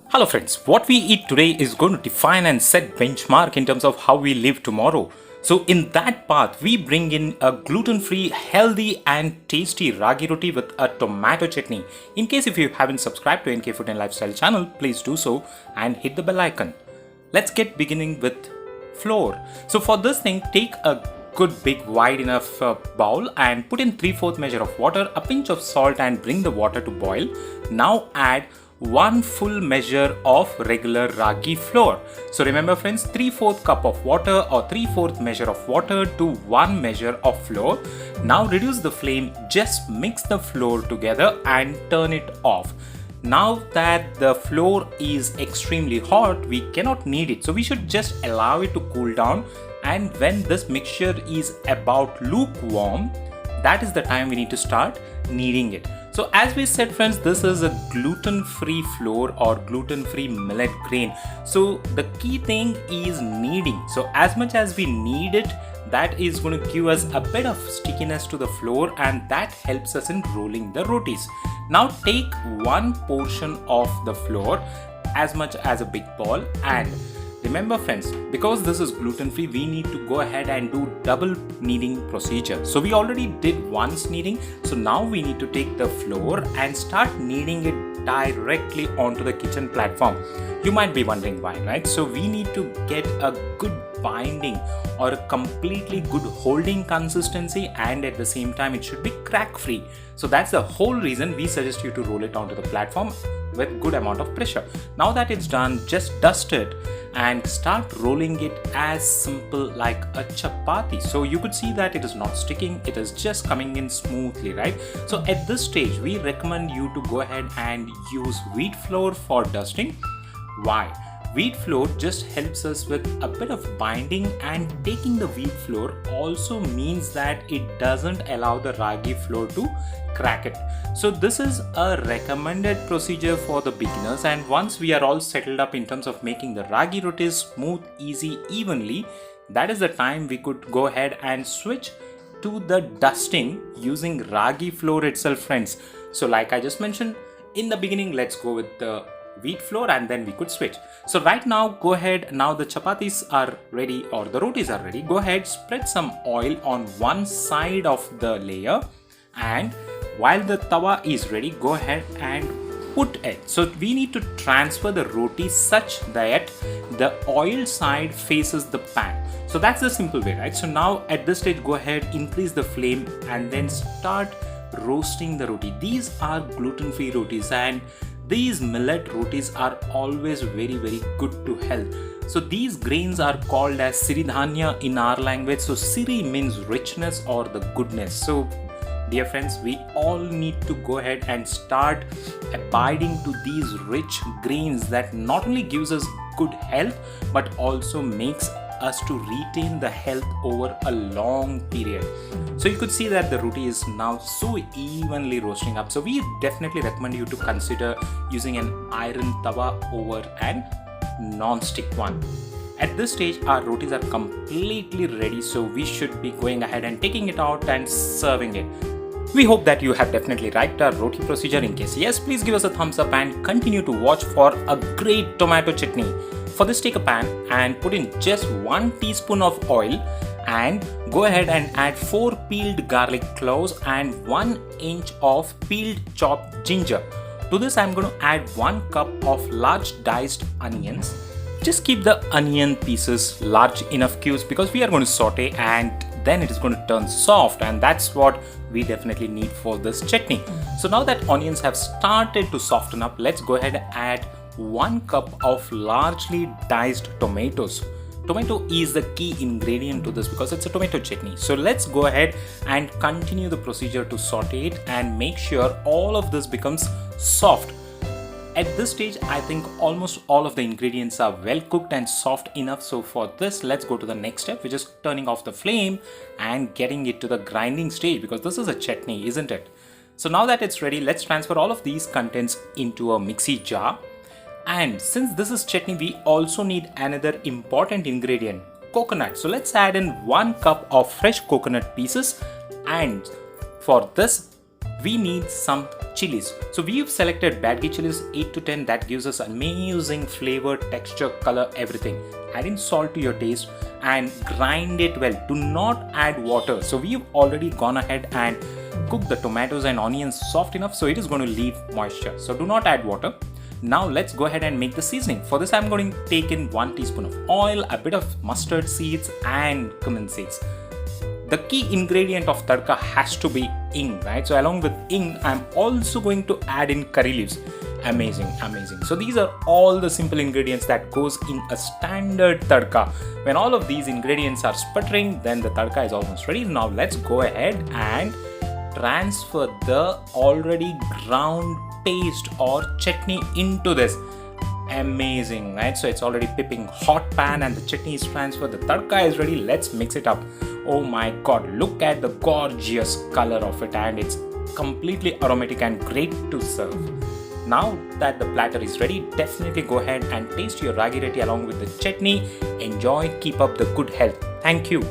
Hello friends, what we eat today is going to define and set benchmark in terms of how we live tomorrow. So in that path, we bring in a gluten-free, healthy and tasty ragi roti with a tomato chutney. In case if you haven't subscribed to NK Food and Lifestyle channel, please do so and hit the bell icon. Let's get beginning with flour. So for this thing, take a good big wide enough bowl and put in 3/4 measure of water, a pinch of salt and bring the water to boil. Now add 1 full measure of regular ragi flour. So remember friends, 3/4 cup of water or 3/4 measure of water to 1 measure of flour. Now reduce the flame, just mix the flour together and turn it off. Now that the flour is extremely hot, we cannot knead it. So we should just allow it to cool down, and when this mixture is about lukewarm, that is the time we need to start kneading it. So as we said friends, this is a gluten-free flour or gluten-free millet grain. So the key thing is kneading. So as much as we knead it, that is going to give us a bit of stickiness to the flour, and that helps us in rolling the rotis. Now take one portion of the flour, as much as a big ball, and remember friends, because this is gluten free, we need to go ahead and do double kneading procedure. So we already did once kneading, so now we need to take the flour and start kneading it directly onto the kitchen platform. You might be wondering why, right? So we need to get a good binding or a completely good holding consistency, and at the same time it should be crack free. So that's the whole reason we suggest you to roll it onto the platform with good amount of pressure. Now that it's done, just dust it and start rolling it as simple like a chapati. So you could see that it is not sticking, it is just coming in smoothly, right? So at this stage, we recommend you to go ahead and use wheat flour for dusting. Why? Wheat flour just helps us with a bit of binding, and taking the wheat flour also means that it doesn't allow the ragi flour to crack it. So this is a recommended procedure for the beginners, and once we are all settled up in terms of making the ragi rotis smooth, easy, evenly, that is the time we could go ahead and switch to the dusting using ragi flour itself friends. So like I just mentioned in the beginning, let's go with the wheat flour and then we could switch. So right now, go ahead, now the chapatis are ready or the rotis are ready. Go ahead, spread some oil on one side of the layer, and while the tawa is ready, go ahead and put it. So we need to transfer the roti such that the oil side faces the pan. So that's the simple way, right? So now at this stage, go ahead, increase the flame and then start roasting the roti. These are gluten-free rotis, and these millet rotis are always very good to health. So these grains are called as siridhanya in our language. So siri means richness or the goodness. So dear friends, we all need to go ahead and start abiding to these rich grains that not only gives us good health but also makes us to retain the health over a long period. So you could see that the roti is now so evenly roasting up. So we definitely recommend you to consider using an iron tawa over an non-stick one. At this stage, our rotis are completely ready, so we should be going ahead and taking it out and serving it. We hope that you have definitely liked our roti procedure. In case yes, please give us a thumbs up and continue to watch for a great tomato chutney. For this, take a pan and put in just 1 teaspoon of oil, and go ahead and add 4 peeled garlic cloves and 1 inch of peeled chopped ginger. To this, I'm going to add 1 cup of large diced onions. Just keep the onion pieces large enough cubes because we are going to saute and then it is going to turn soft, and that's what we definitely need for this chutney. So now that onions have started to soften up, let's go ahead and add 1 cup of largely diced tomatoes. Tomato is the key ingredient to this because it's a tomato chutney. So let's go ahead and continue the procedure to saute it and make sure all of this becomes soft. At this stage, I think almost all of the ingredients are well cooked and soft enough. So for this, let's go to the next step, which is turning off the flame and getting it to the grinding stage, because this is a chutney, isn't it? So now that it's ready, let's transfer all of these contents into a mixie jar. And since this is chutney, we also need another important ingredient, coconut. So let's add in 1 cup of fresh coconut pieces, and for this we need some chilies. So we've selected Badgi chilies 8 to 10 that gives us amazing flavor, texture, color, everything. Add in salt to your taste and grind it well. Do not add water. So we've already gone ahead and cooked the tomatoes and onions soft enough, so it is going to leave moisture. So do not add water. Now let's go ahead and make the seasoning. For this I'm going to take in 1 teaspoon of oil, a bit of mustard seeds and cumin seeds. The key ingredient of tadka has to be ing, right? So along with ing, I'm also going to add in curry leaves. Amazing. So these are all the simple ingredients that goes in a standard tadka. When all of these ingredients are sputtering, then the tadka is almost ready. Now let's go ahead and transfer the already ground paste or chutney into this. Amazing, right? So it's already pipping hot pan and the chutney is transferred. The tadka is ready. Let's mix it up. Oh my god, look at the gorgeous color of it, and it's completely aromatic and great to serve. Now that the platter is ready, definitely go ahead and taste your ragi roti along with the chutney. Enjoy, keep up the good health. Thank you.